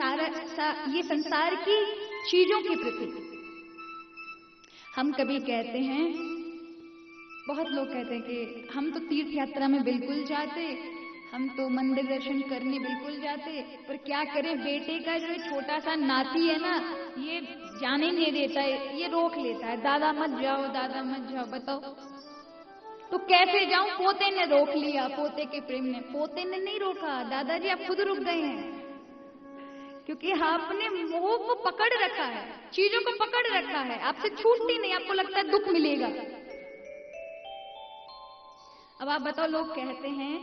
ये संसार की चीजों के प्रति। हम कभी कहते हैं, बहुत लोग कहते हैं कि हम तो तीर्थ यात्रा में बिल्कुल जाते, हम तो मंदिर दर्शन करने बिल्कुल जाते, पर क्या करें, बेटे का जो छोटा सा नाती है ना, ये जाने नहीं देता है, ये रोक लेता है, दादा मत जाओ, दादा मत जाओ। बताओ तो कैसे जाऊं? पोते ने रोक लिया, पोते के प्रेम ने। पोते ने नहीं रोका, दादाजी आप खुद रुक गए हैं, क्योंकि आपने मोह को पकड़ रखा है, चीजों को पकड़ रखा है, आपसे छूटती नहीं, आपको लगता है दुख मिलेगा। अब आप बताओ, लोग कहते हैं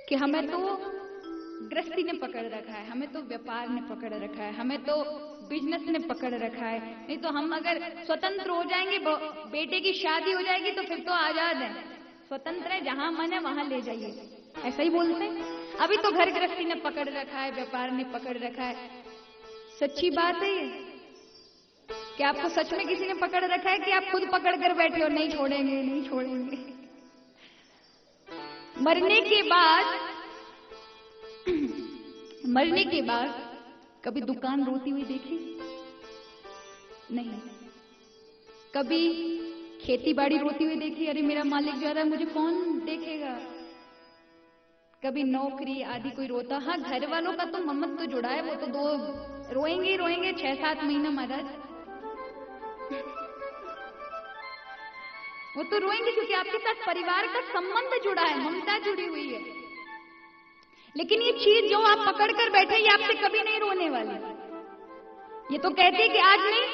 कि हमें तो गृहस्थी ने पकड़ रखा है, हमें तो व्यापार ने पकड़ रखा है, हमें तो बिजनेस ने पकड़ रखा है, नहीं तो हम अगर स्वतंत्र हो जाएंगे, बेटे की शादी हो जाएगी तो फिर तो आजाद है, स्वतंत्र है, जहां मन है वहां ले जाइए, ऐसा ही बोलते हैं। अभी तो घर गृहस्थी ने पकड़ रखा है, व्यापार ने पकड़ रखा है। सच्ची बात है ये? क्या आपको सच में किसी ने पकड़ रखा है कि आप खुद पकड़ कर बैठे हो, नहीं छोड़ेंगे, नहीं छोड़ेंगे? मरने के बाद कभी दुकान रोती हुई देखी? नहीं। कभी खेती बाड़ी रोती हुई देखी? अरे मेरा मालिक जा रहा है, मुझे कौन देखेगा? कभी नौकरी आदि कोई रोता? हाँ, घर वालों का तो मम्मत तो जुड़ा है, वो तो दो रोएंगे ही रोएंगे 6-7 महीना महाराज, वो तो रोएंगे, क्योंकि आपके साथ परिवार का संबंध जुड़ा है, ममता जुड़ी हुई है। लेकिन ये चीज जो आप पकड़ कर बैठे, ये आपसे कभी नहीं रोने वाली। ये तो कहती है कि आज नहीं,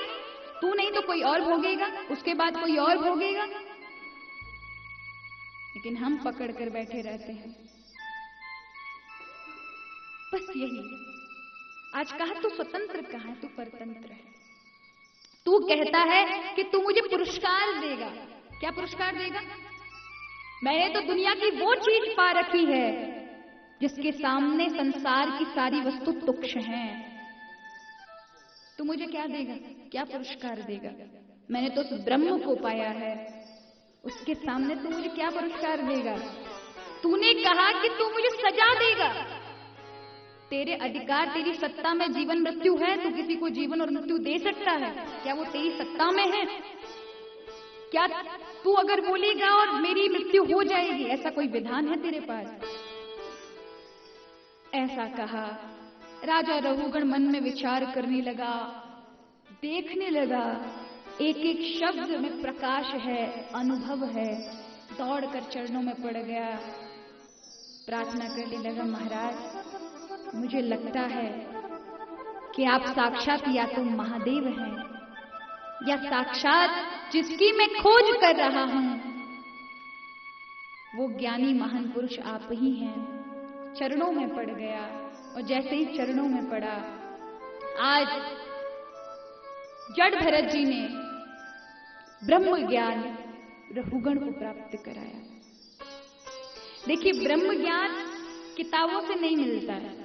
तू नहीं तो कोई और भोगेगा, उसके बाद कोई और भोगेगा। लेकिन हम पकड़ कर बैठे रहते हैं। बस यही। आज कहा तू स्वतंत्र, कहा तू परतंत्र है। तू कहता है कि तू मुझे पुरस्कार देगा। क्या पुरस्कार देगा? मैंने तो दुनिया की वो चीज पा रखी है जिसके सामने संसार की सारी वस्तु तुच्छ हैं। तू मुझे क्या देगा? क्या पुरस्कार देगा? मैंने तो उस ब्रह्म को पाया है, उसके सामने तू मुझे क्या पुरस्कार देगा? तूने कहा कि तू मुझे सजा देगा। तेरे अधिकार, तेरी सत्ता में जीवन मृत्यु है, तू किसी को जीवन और मृत्यु दे सकता है? क्या वो तेरी सत्ता में है? क्या तू अगर बोलेगा और मेरी मृत्यु हो जाएगी, ऐसा कोई विधान है तेरे पास? ऐसा कहा। राजा रघुगण मन में विचार करने लगा, देखने लगा, एक एक शब्द में प्रकाश है, अनुभव है। दौड़कर चरणों में पड़ गया, प्रार्थना करने लगा, महाराज मुझे लगता है कि आप साक्षात या तो महादेव हैं, या साक्षात जिसकी मैं खोज कर रहा हूं वो ज्ञानी महान पुरुष आप ही हैं। चरणों में पड़ गया, और जैसे ही चरणों में पड़ा, आज जड़ भरत जी ने ब्रह्म ज्ञान रघुगण को प्राप्त कराया। देखिए, ब्रह्म ज्ञान किताबों से नहीं मिलता है,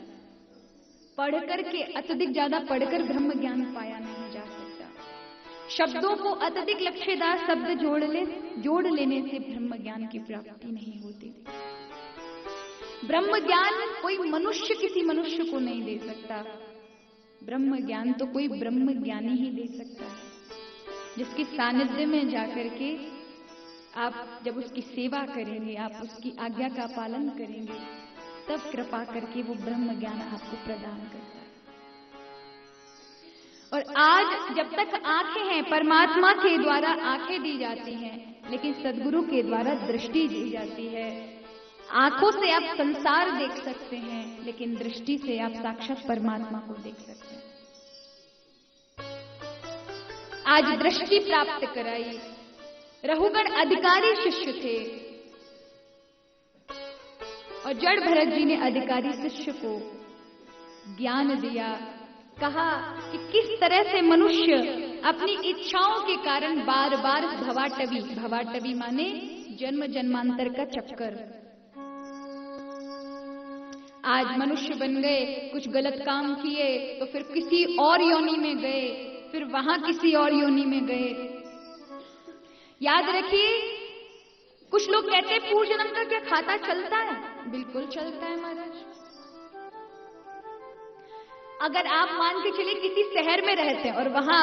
पढ़कर के, अत्यधिक ज्यादा पढ़कर ब्रह्म ज्ञान पाया नहीं जा सकता। शब्दों को अत्यधिक लक्ष्यदार शब्द जोड़ लेने से ब्रह्म ज्ञान की प्राप्ति नहीं होती। ब्रह्म ज्ञान कोई मनुष्य किसी मनुष्य को नहीं दे सकता। ब्रह्म ज्ञान तो कोई ब्रह्म ज्ञानी ही दे सकता है, जिसके सानिध्य में जाकर के आप जब उसकी सेवा करेंगे, आप उसकी आज्ञा का पालन करेंगे, तब कृपा करके वो ब्रह्म ज्ञान आपको प्रदान करता है। और आज जब तक आंखें हैं, परमात्मा के द्वारा आंखें दी जाती हैं, लेकिन सद्गुरु के द्वारा दृष्टि दी जाती है। आंखों से आप संसार देख सकते हैं, लेकिन दृष्टि से आप साक्षात परमात्मा को देख सकते हैं। आज दृष्टि प्राप्त कराई। रघुगण अधिकारी शिष्य थे, और जड़ भरत जी ने अधिकारी शिष्य को ज्ञान दिया। कहा कि किस तरह से मनुष्य अपनी इच्छाओं के कारण बार बार भवाटवी माने जन्म जन्मांतर का चक्कर। आज मनुष्य बन गए, कुछ गलत काम किए तो फिर किसी और योनि में गए, फिर वहां किसी और योनि में गए। याद रखिए, कुछ लोग कहते हैं पूर्व जन्म का क्या खाता चलता है? बिल्कुल चलता है महाराज। अगर आप मान के चलिए किसी शहर में रहते हैं और वहां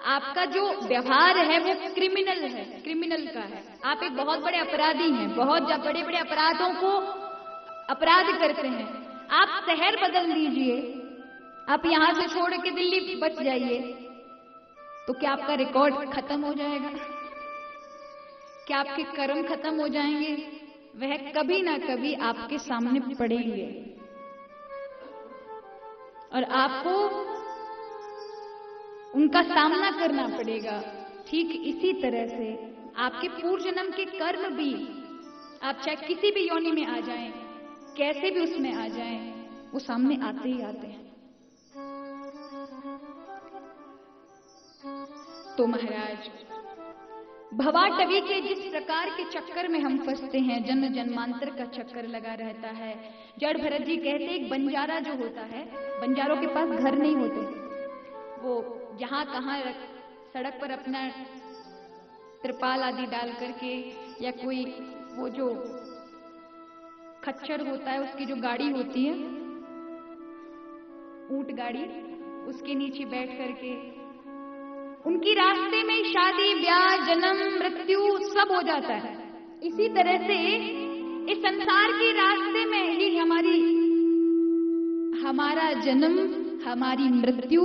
आपका जो व्यवहार है वो क्रिमिनल है, क्रिमिनल का है, आप एक बहुत बड़े अपराधी हैं, बहुत बड़े बड़े अपराधों को अपराध करते हैं, आप शहर बदल दीजिए, आप यहां से छोड़ के दिल्ली बच जाइए, तो क्या आपका रिकॉर्ड खत्म हो जाएगा? क्या आपके कर्म खत्म हो जाएंगे? वह कभी ना कभी आपके सामने पड़ेंगे और आपको उनका सामना करना पड़ेगा। ठीक इसी तरह से आपके पूर्व जन्म के कर्म भी, आप चाहे किसी भी योनि में आ जाएं, कैसे भी उसमें आ जाएं, वो सामने आते ही आते हैं। तो महाराज, भवाटवी के जिस प्रकार के चक्कर में हम फंसते हैं, जन्म जन्मांतर का चक्कर लगा रहता है। जड़ भरत जी कहते हैं, एक बंजारा जो होता है, बंजारों के पास घर नहीं होते, वो जहां कहां सड़क पर अपना त्रिपाल आदि डाल करके, या कोई वो जो खच्चर होता है उसकी जो गाड़ी होती है, ऊंट गाड़ी, उसके नीचे बैठ करके उनकी रास्ते में शादी ब्याह जन्म मृत्यु सब हो जाता है। इसी तरह से इस संसार के रास्ते में ही हमारा जन्म, हमारी मृत्यु,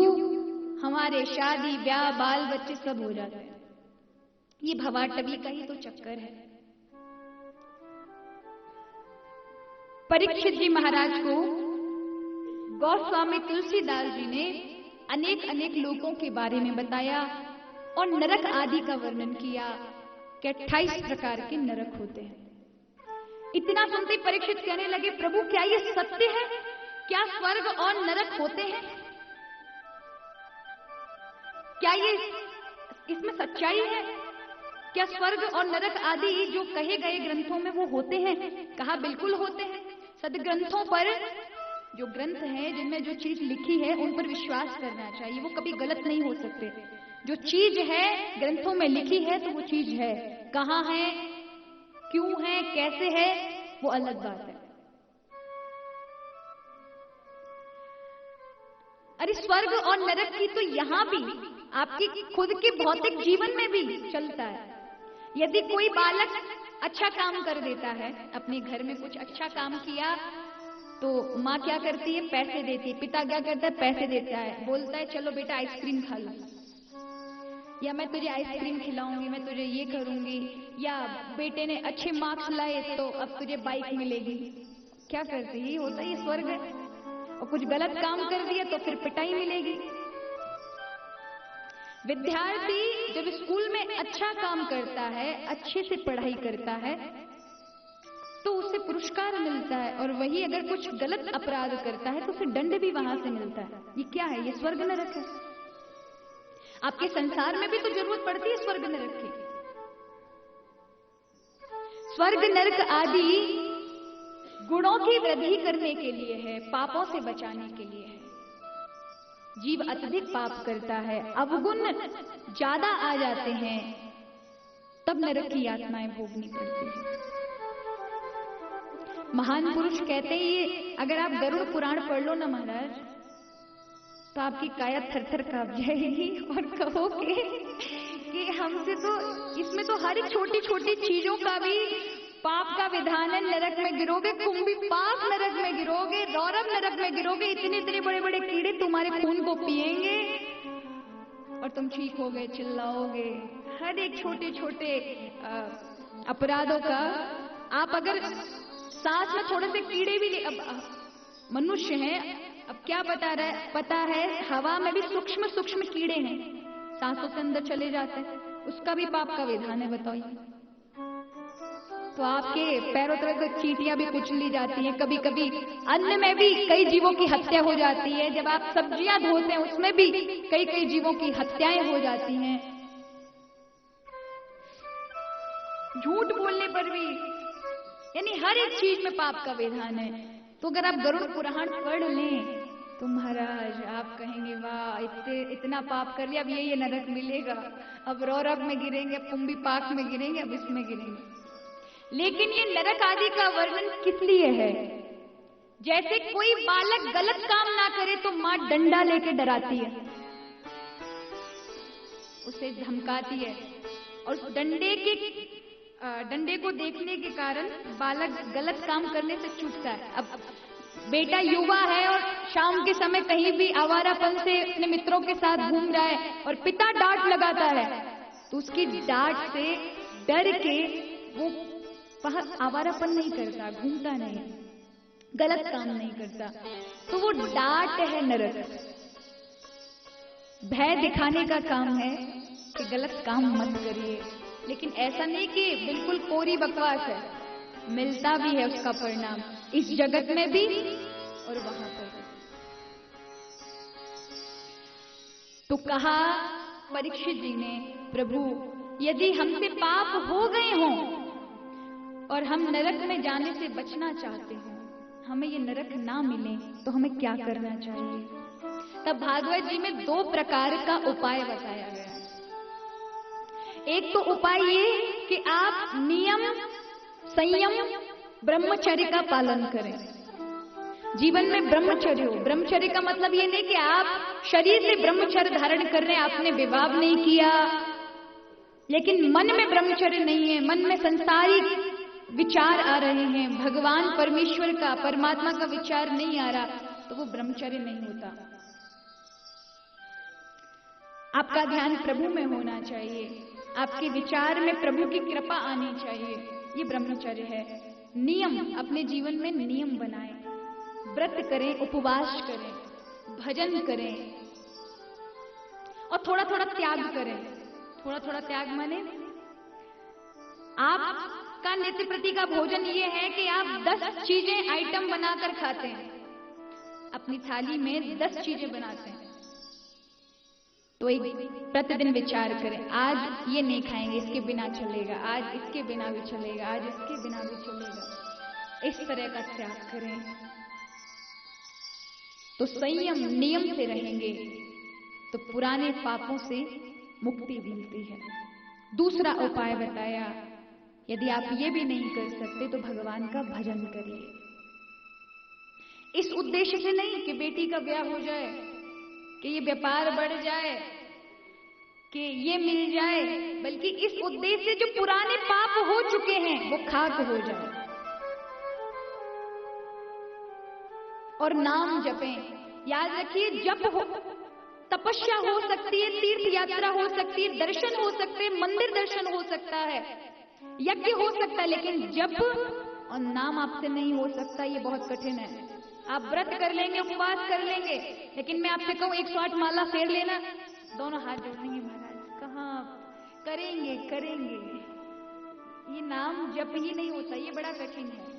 हमारे शादी ब्याह बाल बच्चे सब हो जाते हैं। ये भवाटवी का ही तो चक्कर है। परीक्षित जी महाराज को गोस्वामी तुलसीदास जी ने अनेक अनेक लोगों के बारे में बताया और नरक आदि का वर्णन किया कि 28 प्रकार के नरक होते हैं। इतना सुनते परीक्षित कहने लगे, प्रभु क्या ये सत्य है? क्या स्वर्ग और नरक होते हैं? क्या ये इसमें सच्चाई है? क्या स्वर्ग और नरक आदि जो कहे गए ग्रंथों में वो होते हैं? कहा बिल्कुल होते हैं। सदग्रंथों पर, जो ग्रंथ हैं जिनमें जो चीज लिखी है उन पर विश्वास करना चाहिए, वो कभी गलत नहीं हो सकते। जो चीज है ग्रंथों में लिखी है तो वो चीज है, कहां है, क्यों है, कैसे है, वो अलग बात है। अरे स्वर्ग और नरक की तो यहां भी, आपकी खुद के भौतिक जीवन में भी चलता है। यदि कोई बालक अच्छा काम कर देता है, अपने घर में कुछ अच्छा काम किया, तो माँ क्या करती है? पैसे देती है। पिता क्या करता है? पैसे देता है, बोलता है चलो बेटा आइसक्रीम खा लो, या मैं तुझे आइसक्रीम खिलाऊंगी, मैं तुझे ये करूंगी, या बेटे ने अच्छे मार्क्स लाए तो अब तुझे बाइक मिलेगी। क्या करती है? होता है ये स्वर्ग है। और कुछ गलत काम कर दिया तो फिर पिटाई मिलेगी। विद्यार्थी जब स्कूल में अच्छा काम करता है, अच्छे से पढ़ाई करता है, तो उसे पुरस्कार मिलता है, और वही अगर कुछ गलत अपराध करता है तो उसे दंड भी वहां से मिलता है। ये क्या है? ये स्वर्ग नरक है। आपके संसार में भी तो जरूरत पड़ती है स्वर्ग नरक की। स्वर्ग नरक आदि गुणों की वृद्धि करने के लिए है, पापों से बचाने के लिए है। जीव अत्यधिक पाप करता है, अवगुण ज्यादा आ जाते हैं, तब नरक की यातनाएं भोगनी पड़ती है। महान पुरुष कहते हैं, ये अगर आप गरुड़ पुराण पढ़ लो ना महाराज, तो आपकी काया थर-थर कांप जाएगी और कहोगे कि हमसे तो, इसमें तो हर छोटी छोटी चीजों का भी पाप का विधान है। नरक में गिरोगे, कुंभी पाप नरक में गिरोगे, रौरव नरक में गिरोगे, इतने इतने बड़े बड़े कीड़े तुम्हारे खून को पिएंगे और तुम चीखोगे, चिल्लाओगे। हर एक छोटे छोटे अपराधों का, आप अगर सांस में थोड़े से कीड़े भी, अब मनुष्य हैं, अब क्या पता है हवा में भी सूक्ष्म सूक्ष्म कीड़े हैं, सांसों से अंदर चले जाते हैं, उसका भी पाप का विधान है। बताइए, तो आपके पैरों तरफ चींटियां भी कुचली जाती हैं, कभी कभी अन्न में भी कई जीवों की हत्या हो जाती है। जब आप सब्जियां धोते हैं उसमें भी कई कई जीवों की हत्याएं हो जाती हैं। झूठ बोलने पर भी, यानी हर एक चीज में पाप का विधान है। तो अगर आप गरुड़ पुराण पढ़ लें तो महाराज आप कहेंगे, वाह इतना पाप कर लिया, अब ये नरक मिलेगा, अब रौरव में गिरेंगे, अब कुंभी पाक में गिरेंगे, अब इसमें गिरेंगे। लेकिन ये नरक आदि का वर्णन किस लिए है? जैसे कोई बालक गलत काम ना करे तो मां डंडा लेके डराती है, उसे धमकाती है, और उस डंडे को देखने के कारण बालक गलत काम करने से चूकता है। अब बेटा युवा है और शाम के समय कहीं भी आवारापन से अपने मित्रों के साथ घूम रहा है और पिता डांट लगाता है, तो उसकी डांट से डर के वो वहां आवारापन नहीं करता, घूमता नहीं, गलत काम नहीं करता। तो वो डांट है नरक। भय दिखाने का काम है कि गलत काम मत करिए, लेकिन ऐसा नहीं कि बिल्कुल कोरी बकवास है, मिलता भी है उसका परिणाम इस जगत में भी और वहां पर। तो कहा परीक्षित जी ने, प्रभु यदि हमसे पाप हो गए हों और हम नरक में जाने से बचना चाहते हैं, हमें ये नरक ना मिले, तो हमें क्या करना चाहिए? तब भागवत जी में 2 प्रकार का उपाय बताया गया। एक तो उपाय ये कि आप नियम, संयम, ब्रह्मचर्य का पालन करें। जीवन में ब्रह्मचर्य हो। ब्रह्मचर्य का मतलब ये नहीं कि आप शरीर से ब्रह्मचर्य धारण कर रहे हैं, आपने विवाह नहीं किया, लेकिन मन में ब्रह्मचर्य नहीं है, मन में संसारिक विचार आ रहे हैं, भगवान परमेश्वर का, परमात्मा का विचार नहीं आ रहा, तो वो ब्रह्मचर्य नहीं होता। आपका ध्यान प्रभु में होना चाहिए, आपके विचार में प्रभु की कृपा आनी चाहिए, ये ब्रह्मचर्य है। नियम, अपने जीवन में नियम बनाएं, व्रत करें, उपवास करें, भजन करें और थोड़ा थोड़ा त्याग करें। थोड़ा थोड़ा त्याग माने आपका नित्य प्रति का भोजन ये है कि आप 10 चीजें आइटम बनाकर खाते हैं, अपनी थाली में 10 चीजें बनाते हैं। तो एक प्रतिदिन विचार करें, आज ये नहीं खाएंगे, इसके बिना चलेगा, आज इसके बिना भी चलेगा, आज इसके बिना भी चलेगा, इस तरह का त्याग करें। तो संयम, नियम से रहेंगे तो पुराने पापों से मुक्ति मिलती है। दूसरा उपाय बताया, यदि आप ये भी नहीं कर सकते तो भगवान का भजन करिए। इस उद्देश्य से नहीं कि बेटी का ब्याह हो जाए, कि ये व्यापार बढ़ जाए, कि ये मिल जाए, बल्कि इस उद्देश्य से जो पुराने पाप हो चुके हैं वो खाक हो जाए और नाम जपें। याद रखिए, जप हो, तपस्या हो सकती है, तीर्थ यात्रा हो सकती है, दर्शन हो सकते हैं, मंदिर दर्शन हो सकता है, यज्ञ हो सकता है, लेकिन जप और नाम आपसे नहीं हो सकता। ये बहुत कठिन है। आप व्रत कर लेंगे, उपवास कर लेंगे, लेकिन मैं आपसे कहूं 108 माला फेर लेना, दोनों हाथ जोड़ेंगे, महाराज कहाँ करेंगे? ये नाम जप ही नहीं होता, ये बड़ा कठिन है,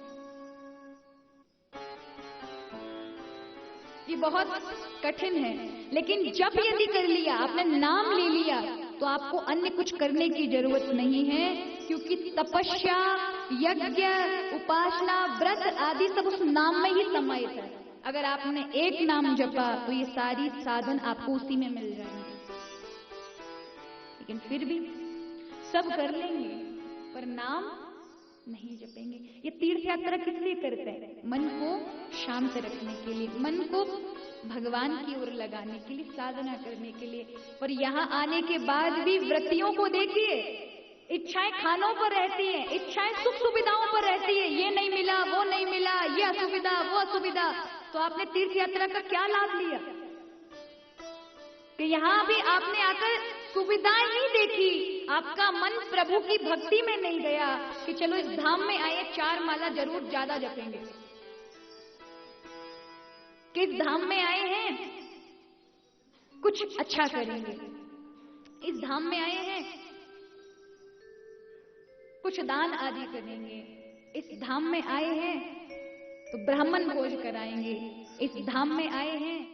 ये बहुत कठिन है। लेकिन जप यदि कर लिया, आपने नाम ले लिया, तो आपको अन्य कुछ करने की जरूरत नहीं है, क्योंकि तपस्या, यज्ञ, उपासना, व्रत आदि सब उस नाम में ही समाहित है। अगर आपने एक नाम जपा तो ये सारी साधन आपको उसी में मिल जाएंगे। लेकिन फिर भी सब कर लेंगे पर नाम नहीं जपेंगे। ये तीर्थ यात्रा किस लिए करते हैं? मन को शांत रखने के लिए, मन को भगवान की ओर लगाने के लिए, साधना करने के लिए। पर यहाँ आने के बाद भी व्रतियों को देखिए, इच्छाएं खानों पर रहती हैं, इच्छाएं सुख सुविधाओं पर रहती है, ये नहीं मिला, वो नहीं मिला, ये असुविधा, वो असुविधा। तो आपने तीर्थ यात्रा का क्या लाभ लिया? कि यहाँ भी आपने आकर सुविधाएं ही देखी, आपका मन प्रभु की भक्ति में नहीं गया कि चलो इस धाम में आए 4 माला जरूर ज्यादा जपेंगे। किस धाम में आए हैं, कुछ अच्छा करेंगे। इस धाम में आए हैं, कुछ दान आदि करेंगे। इस धाम में आए हैं तो ब्राह्मण भोज कराएंगे। इस धाम में आए हैं